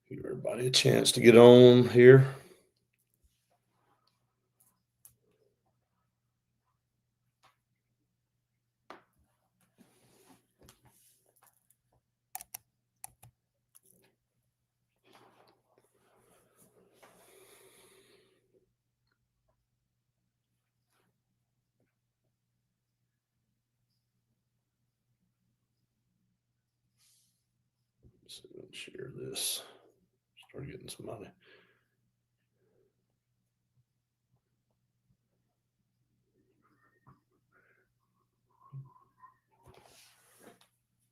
Give everybody a chance to get on here. Let's see, let's share this. Start getting somebody.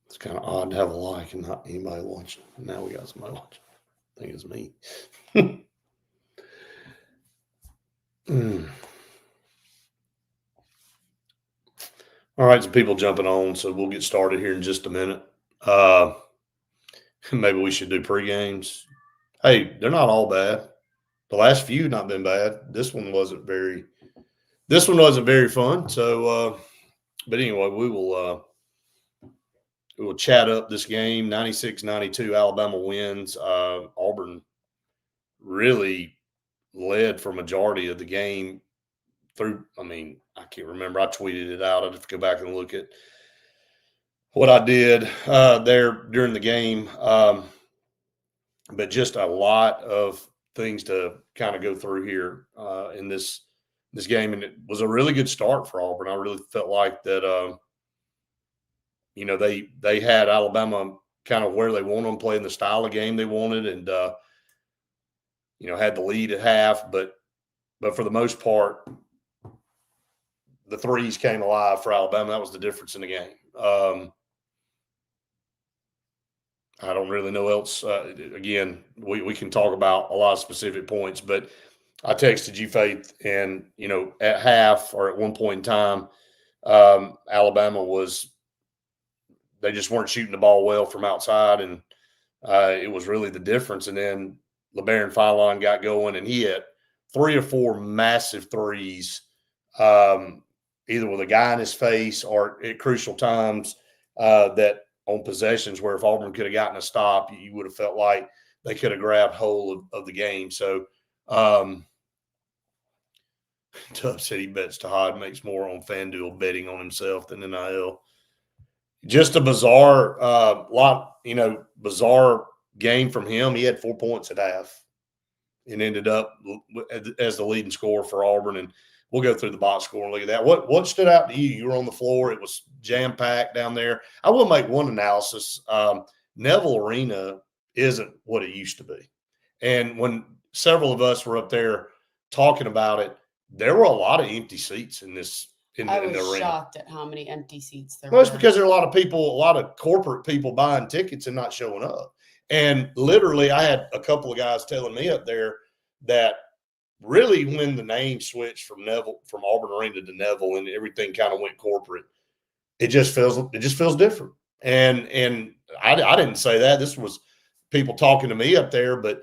It's kind of odd to have a like and not anybody watching. Now we got somebody watching. I think it's me. All right, some people jumping on, so we'll get started here in just a minute. Maybe we should do pre-games. Hey, they're not all bad. The last few not been bad. This one wasn't very fun. So but anyway, we will chat up this game. 96-92, Alabama wins. Auburn really led for majority of the game through. I mean, I can't remember. I tweeted it out. I'd have to go back and look at what I did there during the game. But just a lot of things to kind of go through here in this game. And it was a really good start for Auburn. I really felt like that, they had Alabama kind of where they wanted them, playing the style of game they wanted, and, had the lead at half. But for the most part, the threes came alive for Alabama. That was the difference in the game. I don't really know else. Again, we can talk about a lot of specific points, but I texted you, Faith, and, at half or at one point in time, Alabama they just weren't shooting the ball well from outside, and it was really the difference. And then LeBaron Philon got going, and he had 3 or 4 massive threes, either with a guy in his face or at crucial times that on possessions where if Auburn could have gotten a stop, you would have felt like they could have grabbed hold of the game. So Tubb said he bets Tahad makes more on FanDuel betting on himself than NIL. Just a bizarre bizarre game from him. He had 4 points at half and ended up as the leading scorer for Auburn. And we'll go through the box score and look at that. What stood out to you? You were on the floor. It was jam-packed down there. I will make one analysis. Neville Arena isn't what it used to be. And when several of us were up there talking about it, there were a lot of empty seats in this I in the was arena. shocked at how many empty seats there Well, were. it's because there are a lot of corporate people buying tickets and not showing up. And literally, I had a couple of guys telling me up there that really when the name switched from Auburn Arena to Neville and everything kind of went corporate, it just feels different. And I didn't say that. This was people talking to me up there, but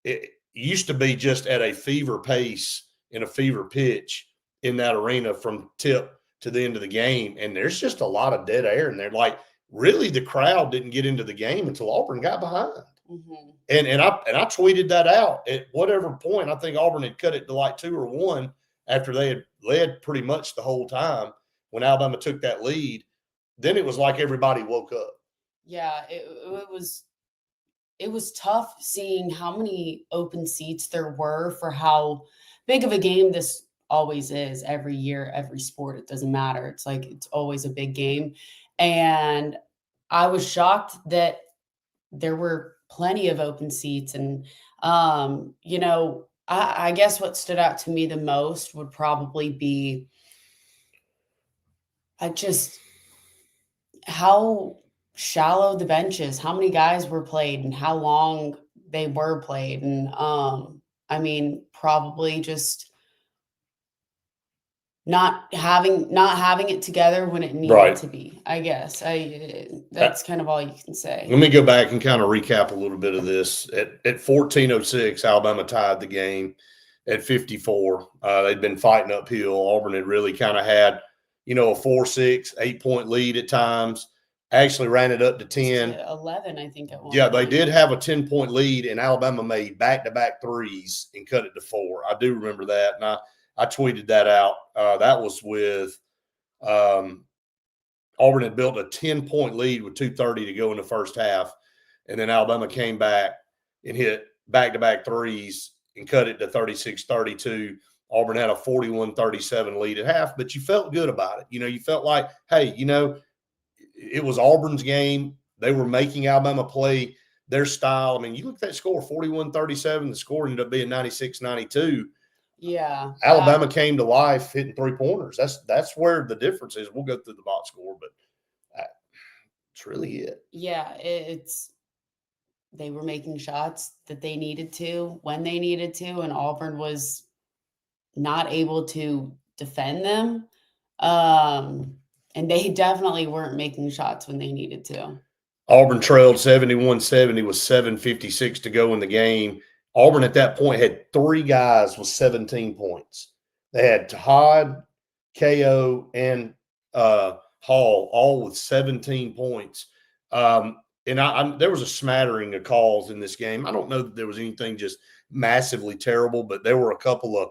it used to be just at a fever pace and a fever pitch in that arena from tip to the end of the game. And there's just a lot of dead air in there. Like, really, the crowd didn't get into the game until Auburn got behind. Mm-hmm. And I tweeted that out at whatever point. I think Auburn had cut it to like 2 or 1 after they had led pretty much the whole time. When Alabama took that lead, then it was like everybody woke up. Yeah, it was tough seeing how many open seats there were for how big of a game this always is every year, every sport. It doesn't matter. It's like it's always a big game. And I was shocked that there were plenty of open seats. And, I guess what stood out to me the most would probably be how shallow the bench is, how many guys were played and how long they were played. And, probably just not having it together when it needed to be, I guess. That's kind of all you can say. Let me go back and kind of recap a little bit of this. At 14:06, Alabama tied the game. At 54, they'd been fighting uphill. Auburn had really kind of had, a 4-6, 8-point lead at times. actually ran it up to 10. 11, I think, at one Yeah, they point. did have a 10-point lead, and Alabama made back-to-back threes and cut it to 4. I do remember that, and I tweeted that out. That was with Auburn had built a 10-point lead with 2:30 to go in the first half, and then Alabama came back and hit back-to-back threes and cut it to 36-32. Auburn had a 41-37 lead at half, but you felt good about it. You felt like, hey, it was Auburn's game. They were making Alabama play their style. I mean, you look at that score, 41-37. The score ended up being 96-92. Yeah. Alabama came to life hitting three-pointers. That's where the difference is. We'll go through the box score, but that's really it. Yeah, they were making shots that they needed to when they needed to, and Auburn was not able to defend them. And they definitely weren't making shots when they needed to. Auburn trailed 71-70 with 7:56 to go in the game. Auburn at that point had 3 guys with 17 points. They had Todd, KO, and Hall, all with 17 points. And there was a smattering of calls in this game. I don't know that there was anything just massively terrible, but there were a couple of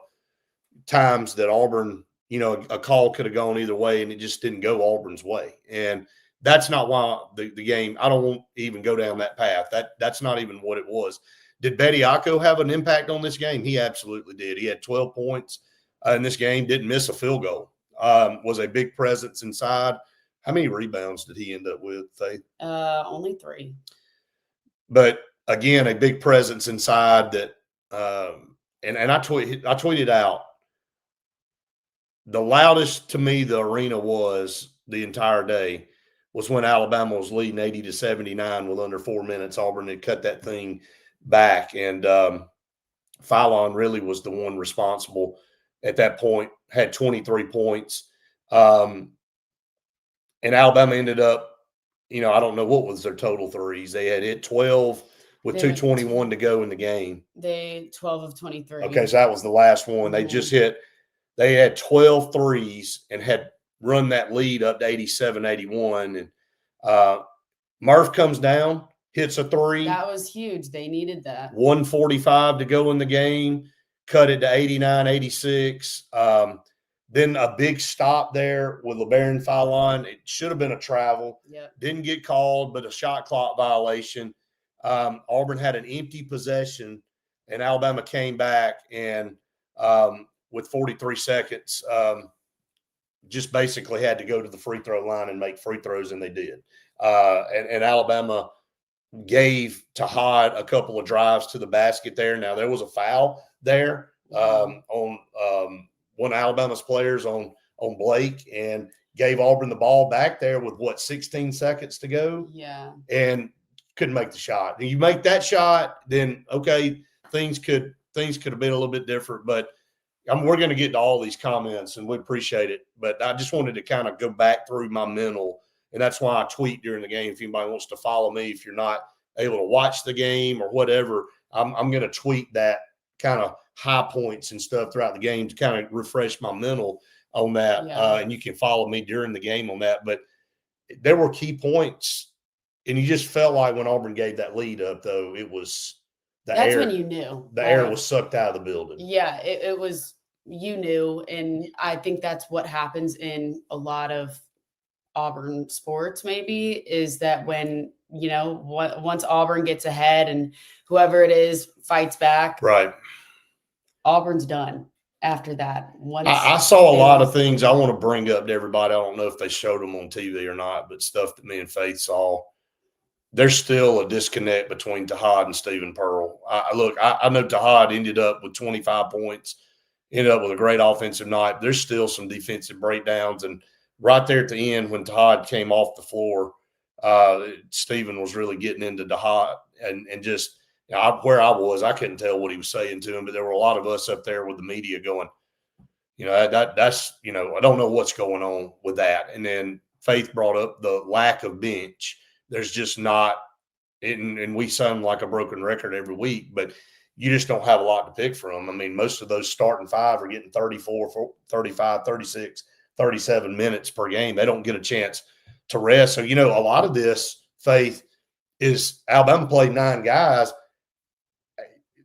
times that Auburn, a call could have gone either way, and it just didn't go Auburn's way. And that's not why the game – I don't want to even go down that path. That's not even what it was. Did Bediako have an impact on this game? He absolutely did. He had 12 points in this game, didn't miss a field goal, was a big presence inside. How many rebounds did he end up with, Faith? Only 3. But, again, a big presence inside that and I tweeted out, the loudest to me the arena was the entire day was when Alabama was leading 80-79 with under 4 minutes. Auburn had cut that thing back, and Philon really was the one responsible at that point, had 23 points. And Alabama ended up, I don't know what was their total threes. They had hit 12 with 2:21 to go in the game. They 12 of 23. Okay, so that was the last one. Mm-hmm. They just they had 12 threes and had run that lead up to 87-81. And Murph comes down, hits a 3. That was huge. They needed that. 1:45 to go in the game, cut it to 89-86. Then a big stop there with LeBaron Philon. It should have been a travel. Yep. Didn't get called, but a shot clock violation. Auburn had an empty possession, and Alabama came back and with 43 seconds, just basically had to go to the free throw line and make free throws, and they did. And Alabama gave Tahad a couple of drives to the basket there. Now, there was a foul there on one of Alabama's players on Blake, and gave Auburn the ball back there with 16 seconds to go. Yeah. And couldn't make the shot. And you make that shot, then okay, things could have been a little bit different. But we're going to get to all these comments, and we appreciate it. But I just wanted to kind of go back through my mental, and that's why I tweet during the game. If anybody wants to follow me, if you're not able to watch the game or whatever, I'm going to tweet that kind of high points and stuff throughout the game to kind of refresh my mental on that. Yeah. And you can follow me during the game on that. But there were key points, and you just felt like when Auburn gave that lead up, though, it was that's when you knew. The air was sucked out of the building. Yeah, it was, you knew. And I think that's what happens in a lot of Auburn sports, maybe, is that when, once Auburn gets ahead and whoever it is fights back, right, Auburn's done after that. I saw a lot of things I want to bring up to everybody. I don't know if they showed them on TV or not, but stuff that me and Faith saw. There's still a disconnect between Tahad and Stephen Pearl. I know Tahad ended up with 25 points, ended up with a great offensive night. There's still some defensive breakdowns. And right there at the end, when Tahad came off the floor, Stephen was really getting into Tahad. And just where I was, I couldn't tell what he was saying to him, but there were a lot of us up there with the media going, that's I don't know what's going on with that. And then Faith brought up the lack of bench. There's just not, and we sound like a broken record every week, but you just don't have a lot to pick from. I mean, most of those starting 5 are getting 34, 35, 36, 37 minutes per game. They don't get a chance to rest. So, a lot of this, Faith, is Alabama played 9 guys.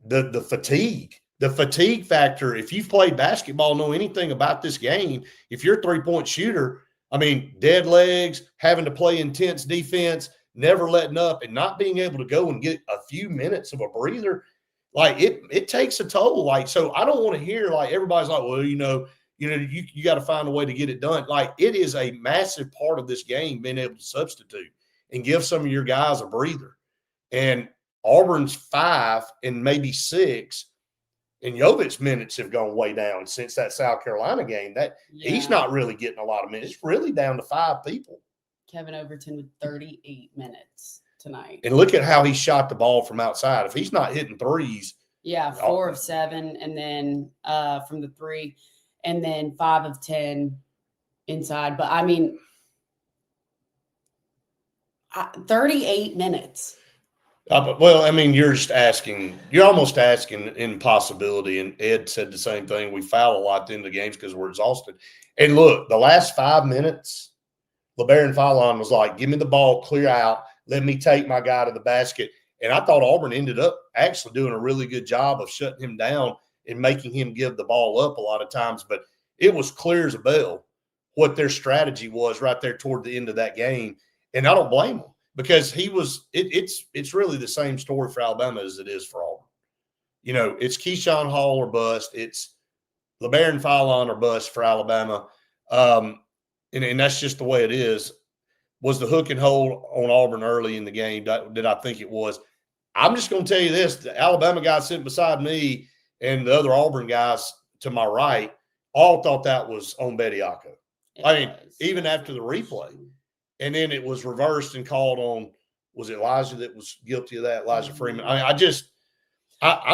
The fatigue factor, if you've played basketball, know anything about this game, if you're a three-point shooter, dead legs, having to play intense defense, never letting up, and not being able to go and get a few minutes of a breather, it takes a toll. So I don't want to hear everybody's like, well, you got to find a way to get it done. It is a massive part of this game, being able to substitute and give some of your guys a breather. And Auburn's 5 and maybe 6, and Jovic's minutes have gone way down since that South Carolina game. He's not really getting a lot of minutes. It's really down to 5 people. Kevin Overton with 38 minutes tonight. And look at how he shot the ball from outside. If he's not hitting threes. Yeah, 4 of 7, and then from the 3, and then 5 of 10 inside. But 38 minutes. You're just asking. You're almost asking impossibility. And Ed said the same thing. We foul a lot at the end of the games because we're exhausted. And look, the last 5 minutes, LeBaron Fallon was like, give me the ball, clear out, let me take my guy to the basket. And I thought Auburn ended up actually doing a really good job of shutting him down and making him give the ball up a lot of times. But it was clear as a bell what their strategy was right there toward the end of that game. And I don't blame them. Because it's really the same story for Alabama as it is for Auburn. It's Keyshawn Hall or bust. It's LeBaron Fallon or bust for Alabama. And that's just the way it is. Was the hook and hold on Auburn early in the game? Did I think it was? I'm just going to tell you this. The Alabama guy sitting beside me and the other Auburn guys to my right all thought that was on Bediako. Even after the replay. And then it was reversed and called on, was it Elijah that was guilty of that? Elijah Freeman. I'm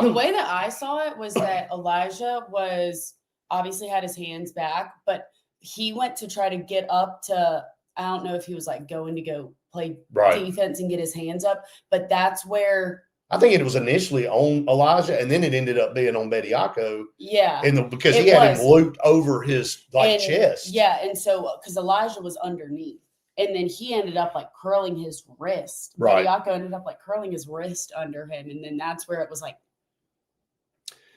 the way that I saw it was that Elijah was obviously had his hands back, but he went to try to get up to, I don't know if he was going to go play defense and get his hands up, but that's where. I think it was initially on Elijah, and then it ended up being on Bediako. Yeah. Because he had him looped over his chest. Yeah. And so, because Elijah was underneath. And then he ended up curling his wrist. Right. Bediako ended up curling his wrist under him. And then that's where it was I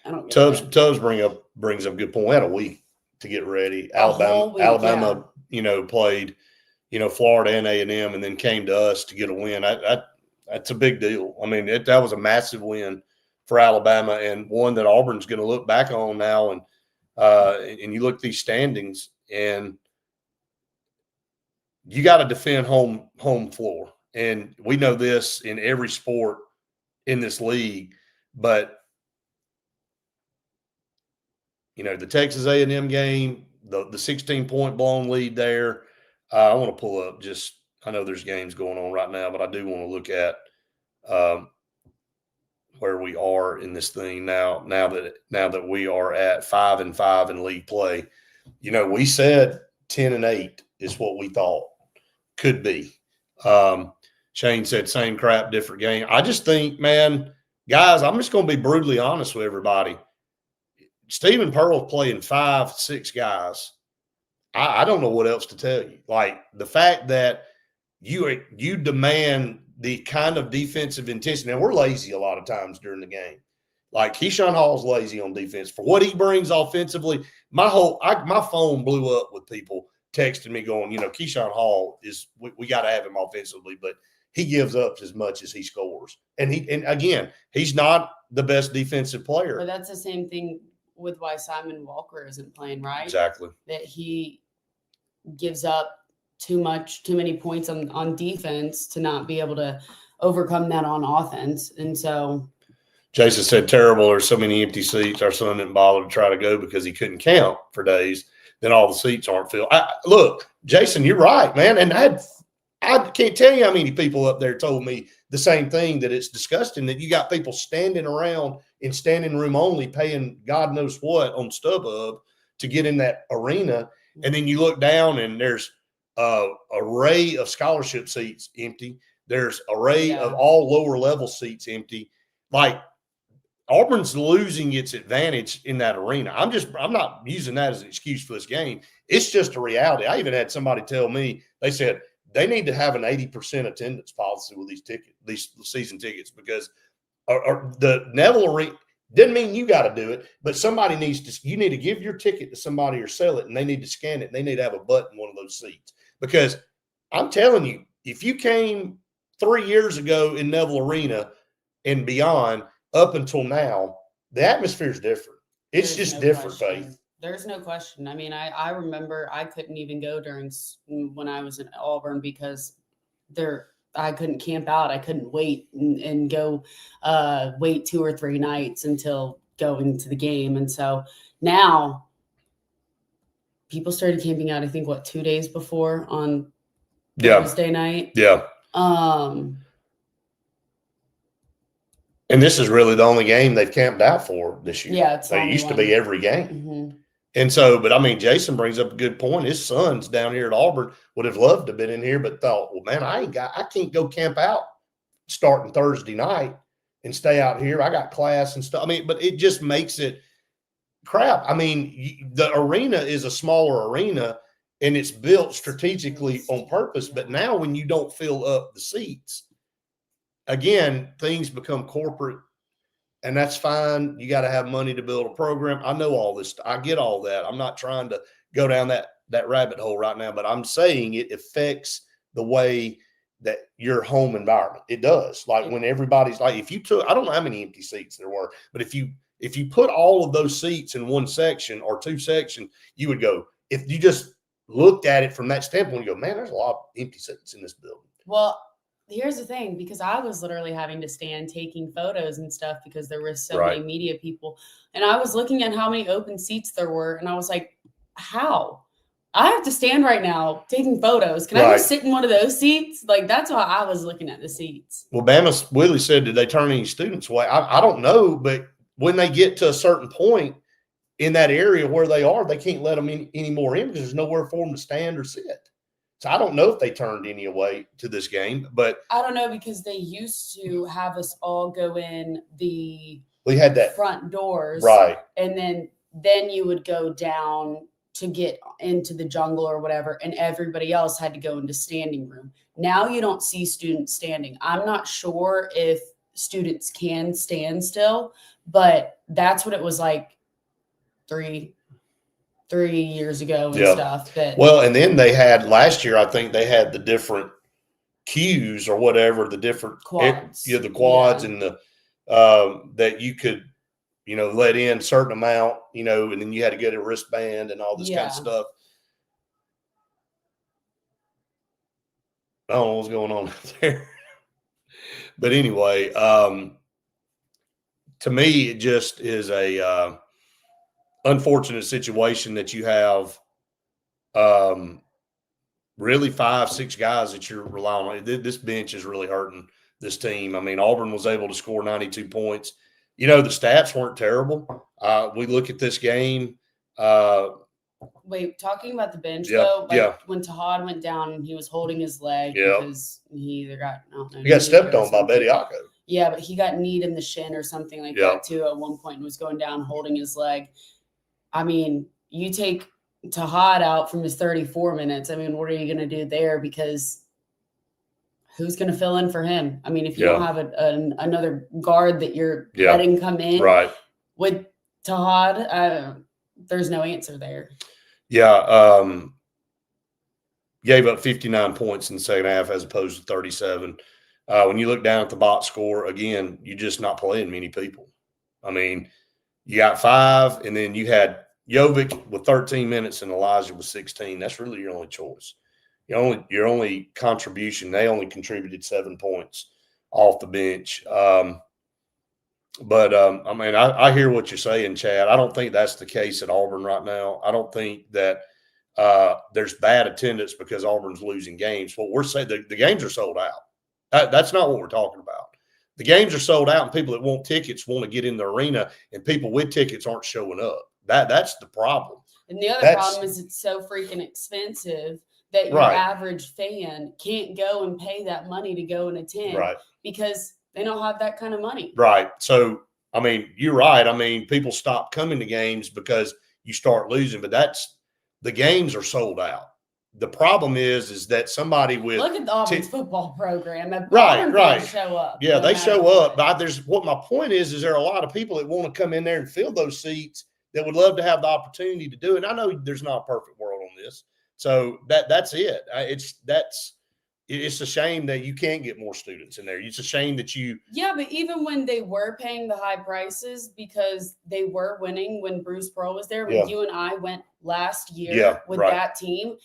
don't get it. Tubbs brings up a good point. We had a week to get ready. Alabama, played, Florida and A&M and then came to us to get a win. That's a big deal. That was a massive win for Alabama and one that Auburn's going to look back on now. And you look at these standings and you got to defend home floor. And we know this in every sport in this league. But, the Texas A&M game, the 16-point blown lead there, I want to pull up I know there's games going on right now, but I do want to look at where we are in this thing now that we are at 5-5 in league play. We said 10-8 is what we thought could be. Shane said same crap, different game. I just think, man, guys, I'm just going to be brutally honest with everybody. Stephen Pearl playing 5-6 guys. I don't know what else to tell you. The fact that you demand the kind of defensive intensity. Now, we're lazy a lot of times during the game. Keyshawn Hall's lazy on defense. For what he brings offensively, my phone blew up with people texting me going, Keyshawn Hall we got to have him offensively, but he gives up as much as he scores. And again, he's not the best defensive player. But that's the same thing with why Simon Walker isn't playing, right? Exactly. That he gives up too many points on defense to not be able to overcome that on offense. And so Jason said terrible. There's so many empty seats. Our son didn't bother to try to go because he couldn't count for days. Then all the seats aren't filled. Look, Jason, you're right, man. And I can't tell you how many people up there told me the same thing, that it's disgusting that you got people standing around in standing room only paying God knows what on StubHub to get in that arena. And then you look down and there's an array of scholarship seats empty. There's an array of all lower level seats empty. Auburn's losing its advantage in that arena. I'm not using that as an excuse for this game. It's just a reality. I even had somebody tell me, they said they need to have an 80% attendance policy with these season tickets, because or the Neville Arena doesn't mean you got to do it, but you need to give your ticket to somebody or sell it, and they need to scan it. And they need to have a button in one of those seats, because I'm telling you, if you came 3 years ago in Neville Arena and beyond up until now, the atmosphere is different. It's There's just no different, question. Faith. There's no question. I mean, I remember I couldn't even go when I was in Auburn, because I couldn't camp out. I couldn't wait and go wait 2 or 3 nights until going to the game. And so now people started camping out, I think, 2 days before on Thursday night. Yeah. And this is really the only game they've camped out for this year. Yeah, it's they used to be every game. Mm-hmm. And so, but I mean, Jason brings up a good point. His sons down here at Auburn would have loved to have been in here, but thought, well, man, I can't go camp out starting Thursday night and stay out here. I got class and stuff. I mean, but it just makes it crap. I mean, the arena is a smaller arena, and it's built strategically on purpose. But now when you don't fill up the seats, again, things become corporate. And that's fine. You got to have money to build a program. I know all this. I get all that. I'm not trying to go down that rabbit hole right now, but I'm saying it affects the way that your home environment. It does. Like when everybody's like, if you took, I don't know how many empty seats there were, but if you put all of those seats in one section or two sections, you would go, if you just looked at it from that standpoint, you go, man, there's a lot of empty seats in this building. Well, here's the thing, because I was literally having to stand taking photos and stuff because there were so many media people. And I was looking at how many open seats there were, and I was like, how? I have to stand right now taking photos. Can I just sit in one of those seats? Like, that's why I was looking at the seats. Well, Bama Willie said, did they turn any students away? I don't know, but when they get to a certain point in that area where they are, they can't let them any more in because there's nowhere for them to stand or sit. So I don't know if they turned any away to this game, but I don't know, because they used to have us all go in we had that front doors, right, and then you would go down to get into the jungle or whatever, and everybody else had to go into standing room. Now you don't see students standing. I'm not sure if students can stand still, but that's what it was like 3 years ago and stuff. Well, and then they had last year, I think they had the different queues or whatever, the different quads. The quads and the that you could, let in a certain amount, and then you had to get a wristband and all this kind of stuff. I don't know what's going on out there. But anyway, to me, it just is a unfortunate situation that you have really 5-6 guys that you're relying on. This bench is really hurting this team. I mean, Auburn was able to score 92 points. The stats weren't terrible. We look at this game. Wait, talking about the bench, though, when Tahad went down and he was holding his leg because he either got stepped on by Bediako. Yeah, but he got kneed in the shin or something like that, too, at one point, and was going down holding his leg. I mean, you take Tahad out from his 34 minutes. I mean, what are you going to do there? Because who's going to fill in for him? I mean, if you don't have another guard that you're letting come in with Tahad, there's no answer there. Yeah. Gave up 59 points in the second half as opposed to 37. When you look down at the box score, again, you're just not playing many people. I mean, you got 5, and then you had Jovic with 13 minutes and Elijah with 16. That's really your only choice. Your only contribution. They only contributed 7 points off the bench. But I mean, I hear what you're saying, Chad. I don't think that's the case at Auburn right now. I don't think that there's bad attendance because Auburn's losing games. What we're saying, the games are sold out. That's not what we're talking about. The games are sold out, and people that want tickets want to get in the arena, and people with tickets aren't showing up. That's the problem. And the other problem is it's so freaking expensive that your average fan can't go and pay that money to go and attend because they don't have that kind of money. Right. So, I mean, you're right. I mean, people stop coming to games because you start losing, but the games are sold out. the problem is that somebody with look at the Auburn's football program. Right. Show up. Yeah, no they matter show what. up. But there's what my point is there are a lot of people that want to come in there and fill those seats that would love to have the opportunity to do it. And I know there's not a perfect world on this, so that's it. It's a shame that you can't get more students in there. It's a shame that you. Yeah, but even when they were paying the high prices because they were winning when Bruce Pearl was there, when you and I went last year with that team,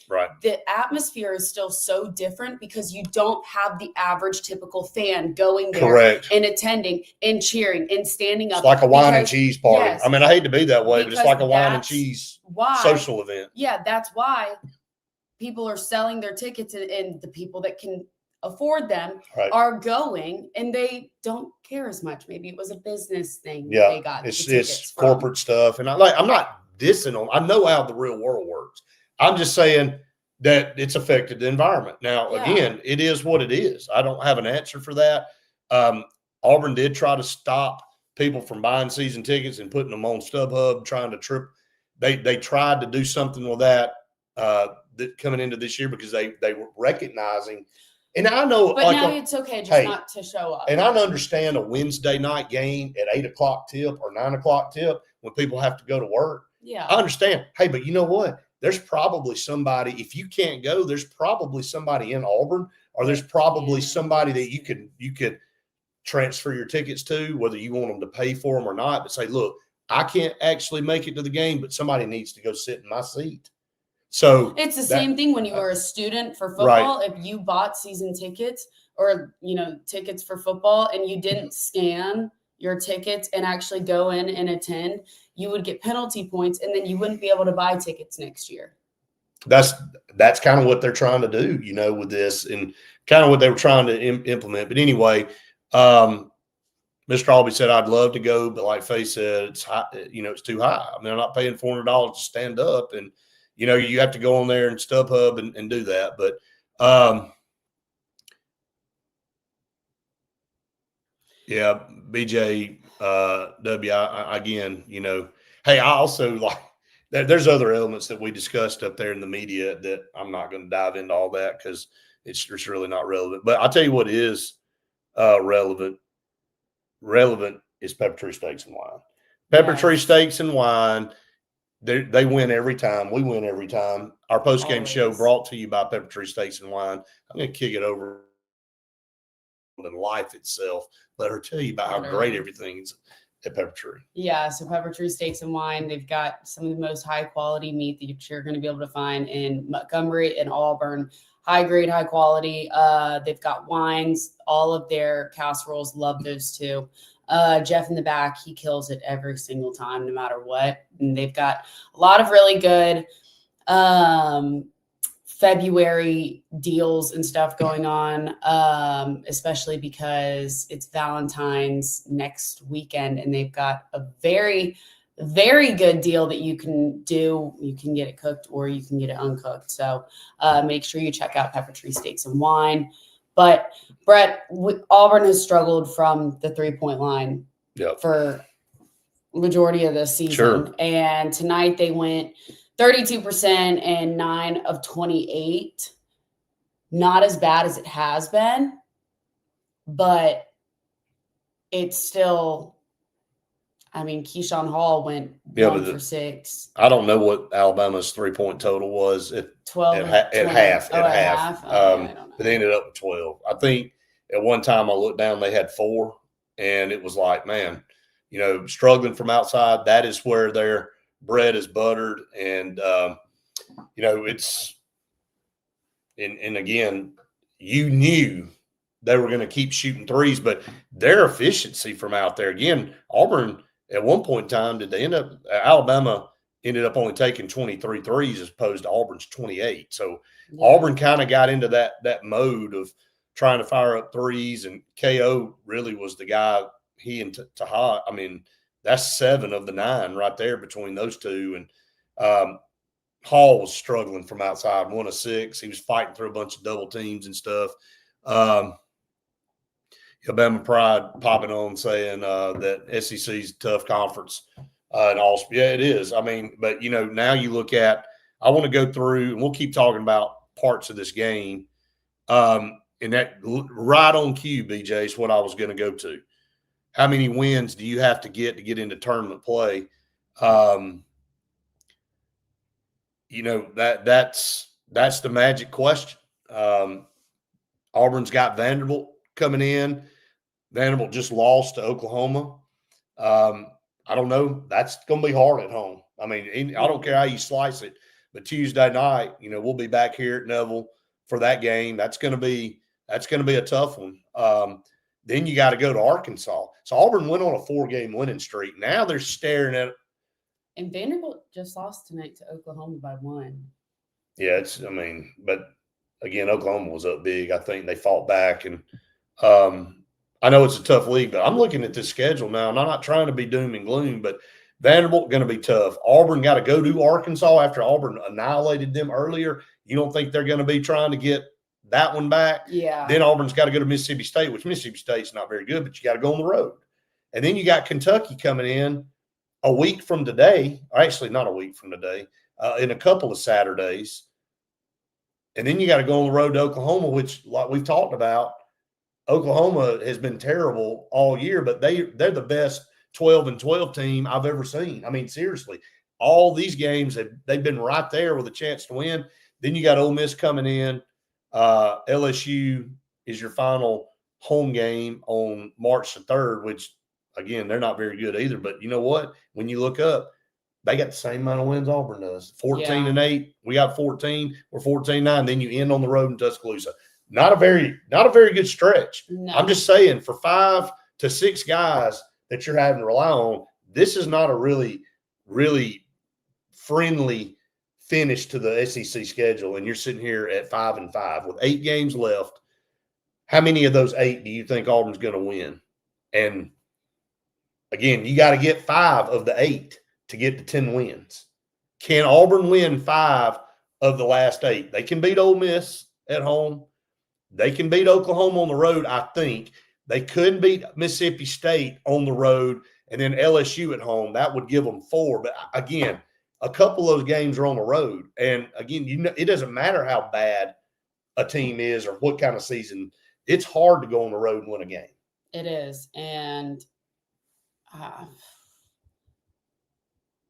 the atmosphere is still so different because you don't have the average typical fan going there and attending and cheering and standing up. It's like a wine and cheese party. Yes, I mean, I hate to be that way, but it's like a wine and cheese social event. Yeah, that's why people are selling their tickets, and the people that can afford them are going, and they don't care as much. Maybe it was a business thing. Yeah, they got it's corporate stuff, and I'm not dissing them. I know how the real world works. I'm just saying that it's affected the environment. Now, again, it is what it is. I don't have an answer for that. Auburn did try to stop people from buying season tickets and putting them on StubHub, trying to trip. They tried to do something with that. Coming into this year because they were recognizing, and I know, but now it's okay just not to show up. And I understand a Wednesday night game at 8:00 tip or 9:00 tip when people have to go to work. Yeah, I understand. Hey, but you know what? There's probably somebody. If you can't go, there's probably somebody in Auburn, or there's probably somebody that you could transfer your tickets to, whether you want them to pay for them or not. But say, look, I can't actually make it to the game, but somebody needs to go sit in my seat. So it's the same thing when you were a student for football. If you bought season tickets or, tickets for football and you didn't scan your tickets and actually go in and attend, you would get penalty points and then you wouldn't be able to buy tickets next year. That's kind of what they're trying to do, with this, and kind of what they were trying to implement. But anyway, Mr. Albee said, I'd love to go, but like Faye said, it's high, it's too high. I mean, I'm not paying $400 to stand up, and you have to go on there and StubHub and do that. But BJ W, again, hey, I also like there's other elements that we discussed up there in the media that I'm not going to dive into all that because it's really not relevant. But I'll tell you what is relevant. Relevant is PepperTree Steaks and Wine. PepperTree Steaks and Wine. They win every time. We win every time. Our post-game show brought to you by PepperTree Steaks and Wine. I'm going to kick it over to life itself. Let her tell you about how great everything is at PepperTree. Yeah, so PepperTree Steaks and Wine, they've got some of the most high-quality meat that you're going to be able to find in Montgomery and Auburn. High-grade, high-quality. They've got wines. All of their casseroles, love those too. Jeff in the back, he kills it every single time, no matter what. And they've got a lot of really good February deals and stuff going on, especially because it's Valentine's next weekend, and they've got a very, very good deal that you can do. You can get it cooked or you can get it uncooked. So make sure you check out PepperTree Steaks and Wine. But Brett, Auburn has struggled from the 3-point line for majority of the season. Sure. And tonight they went 32% and 9 of 28. Not as bad as it has been, but it's still, Keyshawn Hall went 1 for 6. I don't know what Alabama's 3-point total was at 12 at half. But they ended up with 12. I think at one time I looked down, they had 4, and it was like, man, struggling from outside. That is where their bread is buttered, and it's and again, you knew they were going to keep shooting threes, but their efficiency from out there, again, Auburn at one point in time, Alabama ended up only taking 23 threes as opposed to Auburn's 28. So Auburn kind of got into that mode of trying to fire up threes, and KO really was the guy. He and Taha, that's 7 of the 9 right there between those two. And Hall was struggling from outside, 1 of 6. He was fighting through a bunch of double teams and stuff. Alabama Pride popping on saying that SEC's a tough conference. And all, yeah, it is. But now you look at, I want to go through, and we'll keep talking about parts of this game. And that right on cue, BJ, is what I was going to go to. How many wins do you have to get into tournament play? That's the magic question. Auburn's got Vanderbilt coming in. Vanderbilt just lost to Oklahoma. I don't know. That's going to be hard at home. I mean, I don't care how you slice it, but Tuesday night, we'll be back here at Neville for that game. That's going to be a tough one. Then you got to go to Arkansas. So Auburn went on a 4-game winning streak. Now they're staring at. And Vanderbilt just lost tonight to Oklahoma by 1. Yeah, but again, Oklahoma was up big. I think they fought back, and I know it's a tough league, but I'm looking at this schedule now, and I'm not trying to be doom and gloom, but Vanderbilt going to be tough. Auburn got to go to Arkansas after Auburn annihilated them earlier. You don't think they're going to be trying to get that one back? Yeah. Then Auburn's got to go to Mississippi State, which Mississippi State's not very good, but you got to go on the road. And then you got Kentucky coming in a week from today, or actually not a week from today, in a couple of Saturdays. And then you got to go on the road to Oklahoma, which, like we've talked about, Oklahoma has been terrible all year, but they're the best 12-12 team I've ever seen. I mean, seriously, all these games they've been right there with a chance to win. Then you got Ole Miss coming in. LSU is your final home game on March the 3rd, which again, they're not very good either. But you know what? When you look up, they got the same amount of wins Auburn does. 14-8. We got 14. We're 14-9. Then you end on the road in Tuscaloosa. Not a very good stretch. No. I'm just saying, for 5 to 6 guys that you're having to rely on, this is not a really, really friendly finish to the SEC schedule. And you're sitting here at 5-5 with 8 games left. How many of those 8 do you think Auburn's going to win? And again, you got to get 5 of the 8 to get to 10 wins. Can Auburn win 5 of the last 8? They can beat Ole Miss at home. They can beat Oklahoma on the road, I think. They couldn't beat Mississippi State on the road and then LSU at home. That would give them 4. But again, a couple of those games are on the road. And again, it doesn't matter how bad a team is or what kind of season. It's hard to go on the road and win a game. It is. And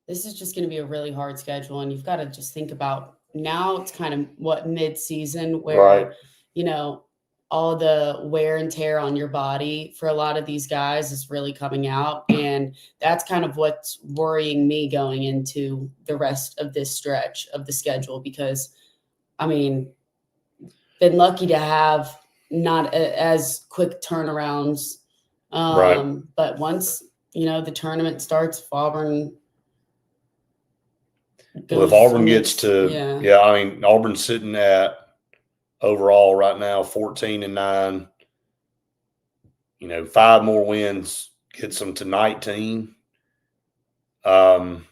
this is just going to be a really hard schedule. And you've got to just think about now it's kind of mid-season where, right. All the wear and tear on your body for a lot of these guys is really coming out. And that's kind of what's worrying me going into the rest of this stretch of the schedule, because, been lucky to have not as quick turnarounds. Right. But once, the tournament starts, if Auburn if Auburn gets to, Auburn's sitting at overall right now 14-9. 5 more wins gets them to 19. And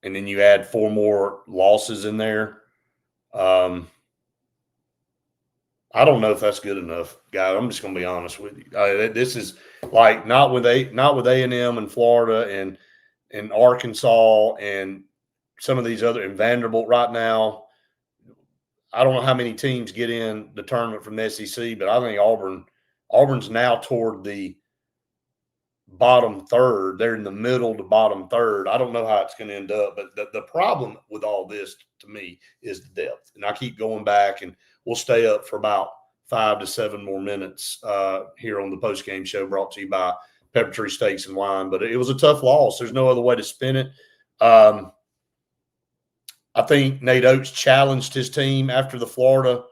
then you add 4 more losses in there. I don't know if that's good enough, guys. I'm just going to be honest with you. This is like not with A&M and Florida and Arkansas and some of these other, and Vanderbilt right now. I don't know how many teams get in the tournament from the SEC, but I think Auburn's now toward the bottom third. They're in the middle to bottom third. I don't know how it's going to end up, but the problem with all this to me is the depth. And I keep going back, and we'll stay up for about 5 to 7 more minutes here on the postgame show brought to you by PepperTree Steaks and Wine. But it was a tough loss. There's no other way to spin it. I think Nate Oates challenged his team after the Florida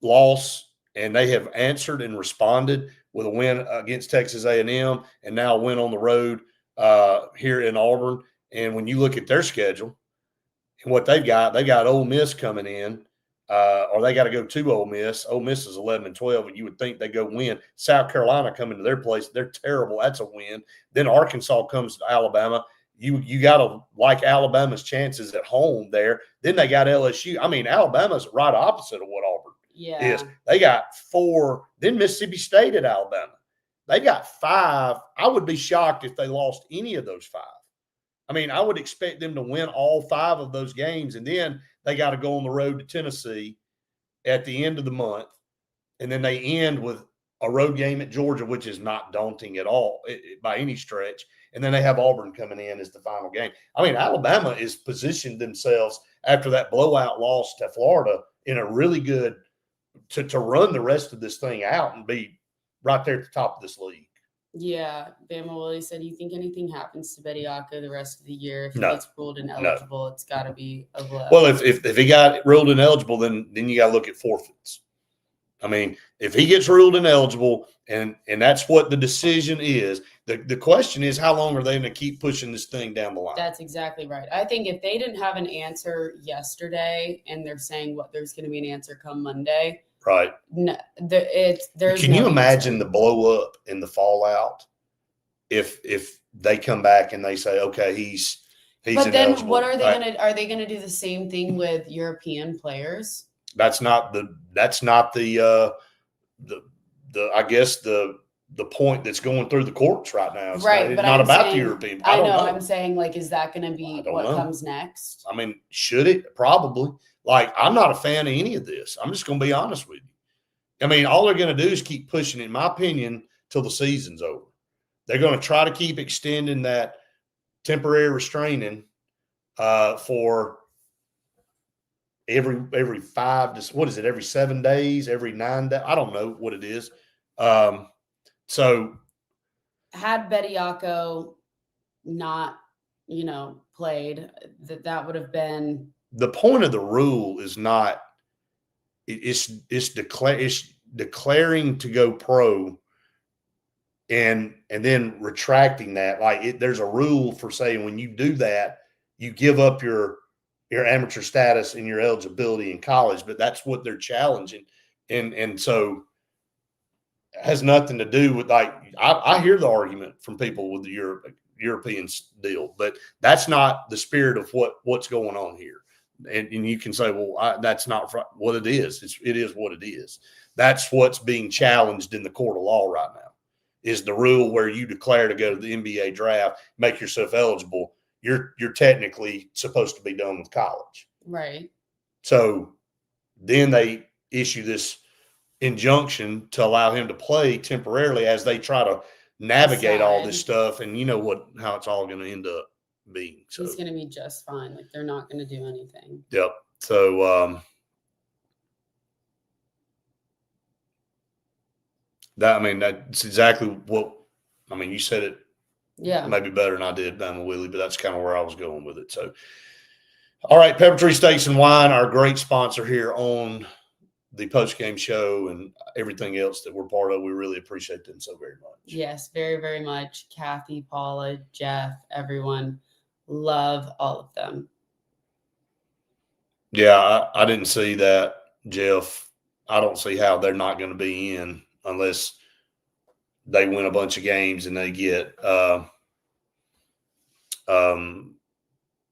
loss, and they have answered and responded with a win against Texas A&M and now a win on the road here in Auburn. And when you look at their schedule and what they got Ole Miss coming in, or they got to go to Ole Miss. Ole Miss is 11-12, and you would think they go win. South Carolina coming to their place. They're terrible. That's a win. Then Arkansas comes to Alabama. You got to like Alabama's chances at home there. Then they got LSU. Alabama's right opposite of what Auburn is. They got 4. Then Mississippi State at Alabama. They got 5. I would be shocked if they lost any of those 5. I would expect them to win all 5 of those games. And then they got to go on the road to Tennessee at the end of the month, and then they end with a road game at Georgia, which is not daunting at all by any stretch. And then they have Auburn coming in as the final game. I mean, Alabama is positioned themselves after that blowout loss to Florida in a really good to run the rest of this thing out and be right there at the top of this league. Yeah, Bama Willie said, "You think anything happens to Bediako the rest of the year if he No. gets ruled ineligible? It's got to be a blow." Well, if he got ruled ineligible, then you got to look at forfeits. I mean, if he gets ruled ineligible, and that's what the decision is, the question is, how long are they going to keep pushing this thing down the line? That's exactly right. I think if they didn't have an answer yesterday, and they're saying there's going to be an answer come Monday. Right. No, there's. Can you imagine the blow up and the fallout if they come back and they say, okay, he's but then ineligible. What are they going to? Are they going to do the same thing with European players? That's not the I guess the point that's going through the courts right now. It's right, but not about saying, the European. I know. I'm saying, like, is that going to be what know. comes next? I mean, should it? Probably. Like, I'm not a fan of any of this. I'm just going to be honest with you. I mean, all they're going to do is keep pushing, in my opinion, till the season's over. They're going to try to keep extending that temporary restraining for every 5 to, what is it, every 7 days, every 9 days? I don't know what it is. So had Bediako not, played, that would have been. The point of the rule is not it's declaring to go pro and then retracting that. Like, there's a rule for saying when you do that, you give up your amateur status and your eligibility in college, but that's what they're challenging. And so it has nothing to do with, like, I hear the argument from people with the European deal, but that's not the spirit of what's going on here. And you can say, well, that's not what it is. It is what it is. That's what's being challenged in the court of law right now, is the rule where you declare to go to the NBA draft, make yourself eligible. You're technically supposed to be done with college. Right. So then they issue this injunction to allow him to play temporarily as they try to navigate all this stuff. And you know how it's all going to end up being. So he's going to be just fine. Like, they're not going to do anything. Yep. So that's exactly what – you said it maybe better than I did, Bama Willie, but that's kind of where I was going with it. So, all right, PepperTree Steaks and Wine, our great sponsor here on the Postgame show and everything else that we're part of. We really appreciate them so very much. Yes, very, very much. Kathy, Paula, Jeff, everyone. Love all of them. Yeah, I didn't see that, Jeff. I don't see how they're not going to be in unless they win a bunch of games and they get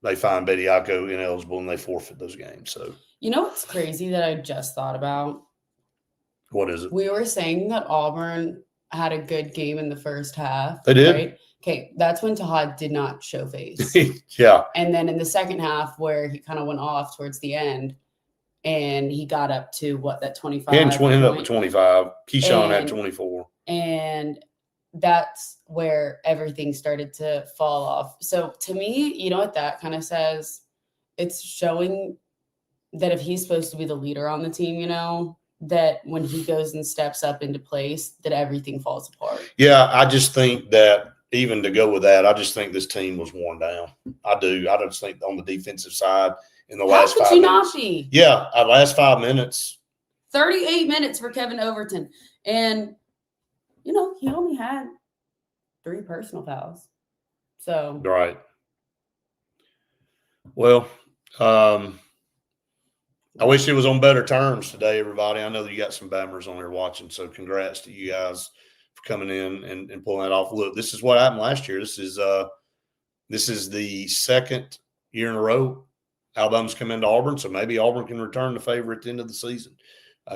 they find Bediako ineligible and they forfeit those games. So, you know what's crazy that I just thought about? What is it? We were saying that Auburn had a good game in the first half. They did. Right? Okay, that's when Tahad did not show face. Yeah. And then in the second half, where he kind of went off towards the end, and he got up to that 25. He ended up with 25. Keyshawn had 24. And that's where everything started to fall off. So to me, you know what that kind of says? It's showing that if he's supposed to be the leader on the team, that when he goes and steps up into place, that everything falls apart. Yeah, I just think that even to go with that, I just think this team was worn down. I do. I just think on the defensive side in the last 5 minutes. How could you not be? Yeah, last 5 minutes. 38 minutes for Kevin Overton. And, he only had 3 personal fouls. So. Right. Well, I wish it was on better terms today, everybody. I know that you got some Bammers on there watching, so congrats to you guys for coming in and pulling that off. Look, this is what happened last year. This is the second year in a row Alabama's come into Auburn, so maybe Auburn can return the favor at the end of the season.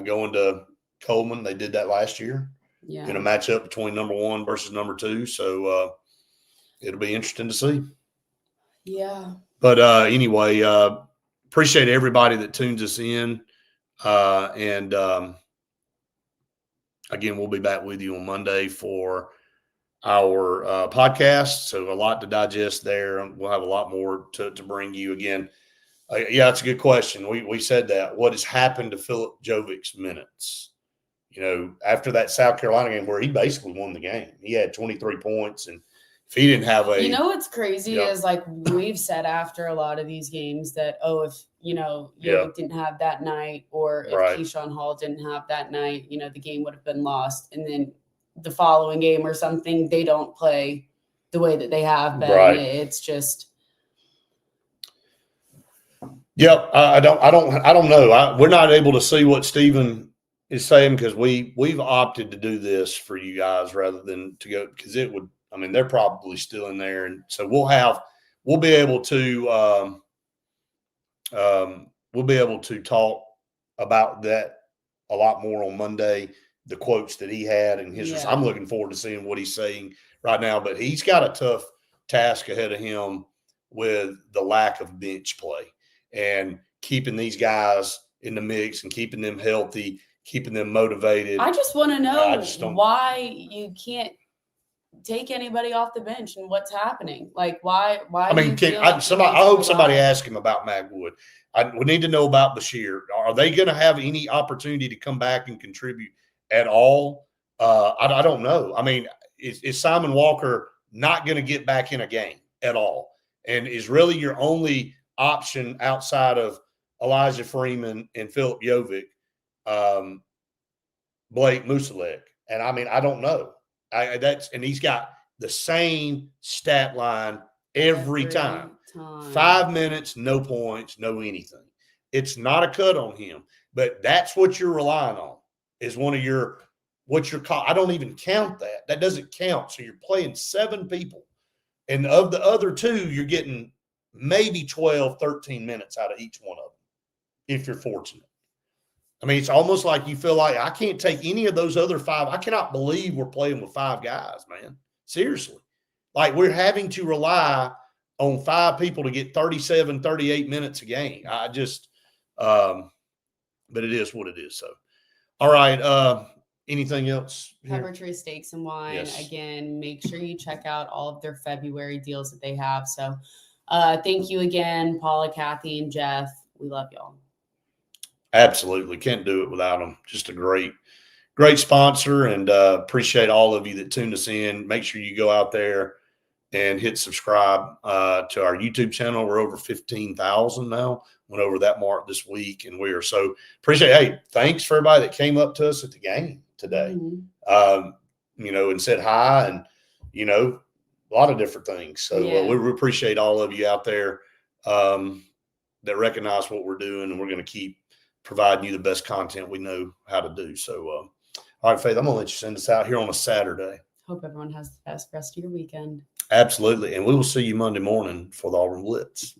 Going to Coleman, they did that last year in a matchup between number 1 versus number 2. So it'll be interesting to see. Yeah. But anyway, appreciate everybody that tunes us in. And again, we'll be back with you on Monday for our podcast. So a lot to digest there. We'll have a lot more to bring you again. Yeah, that's a good question. We said that. What has happened to Philip Jovic's minutes? After that South Carolina game where he basically won the game, he had 23 points, and if he didn't have what's crazy is like we've said after a lot of these games that, if Jovic didn't have that night, or if Keyshawn Hall didn't have that night, the game would have been lost. And then the following game or something, they don't play the way that they have been. Right. It's just. Yep. I don't know. We're not able to see what Stephen is saying because we've opted to do this for you guys rather than to go, because it would, they're probably still in there. And so we'll be able to talk about that a lot more on Monday, the quotes that he had and his, I'm looking forward to seeing what he's saying right now, but he's got a tough task ahead of him with the lack of bench play and keeping these guys in the mix and keeping them healthy, keeping them motivated. I just want to know why you can't take anybody off the bench and what's happening. Like why? I hope somebody asks him about Magwood. We need to know about Bashir. Are they going to have any opportunity to come back and contribute at all? I don't know. Is Simon Walker not going to get back in a game at all? And is really your only option outside of Elijah Freeman and Philip Jovic, Blake Musalek? And I don't know. And he's got the same stat line every time. 5 minutes, no points, no anything. It's not a cut on him, but that's what you're relying on is what you're called. I don't even count that. That doesn't count. So you're playing 7 people. And of the other 2, you're getting maybe 12, 13 minutes out of each one of them, if you're fortunate. It's almost like you feel like I can't take any of those other 5. I cannot believe we're playing with 5 guys, man. Seriously. Like we're having to rely on 5 people to get 37, 38 minutes a game. But it is what it is. So, all right. Anything else? PepperTree Steaks and Wine. Yes. Again, make sure you check out all of their February deals that they have. So thank you again, Paula, Kathy, and Jeff. We love y'all. Absolutely. Can't do it without them. Just a great sponsor, and appreciate all of you that tuned us in. Make sure you go out there and hit subscribe to our YouTube channel. We're over 15,000 now. Went over that mark this week, and we are so appreciate. Hey, thanks for everybody that came up to us at the game today, and said hi, and a lot of different things. So we appreciate all of you out there that recognize what we're doing, and we're going to keep providing you the best content we know how to do. So, all right, Faith, I'm going to let you send us out here on a Saturday. Hope everyone has the best rest of your weekend. Absolutely. And we will see you Monday morning for the Auburn Blitz.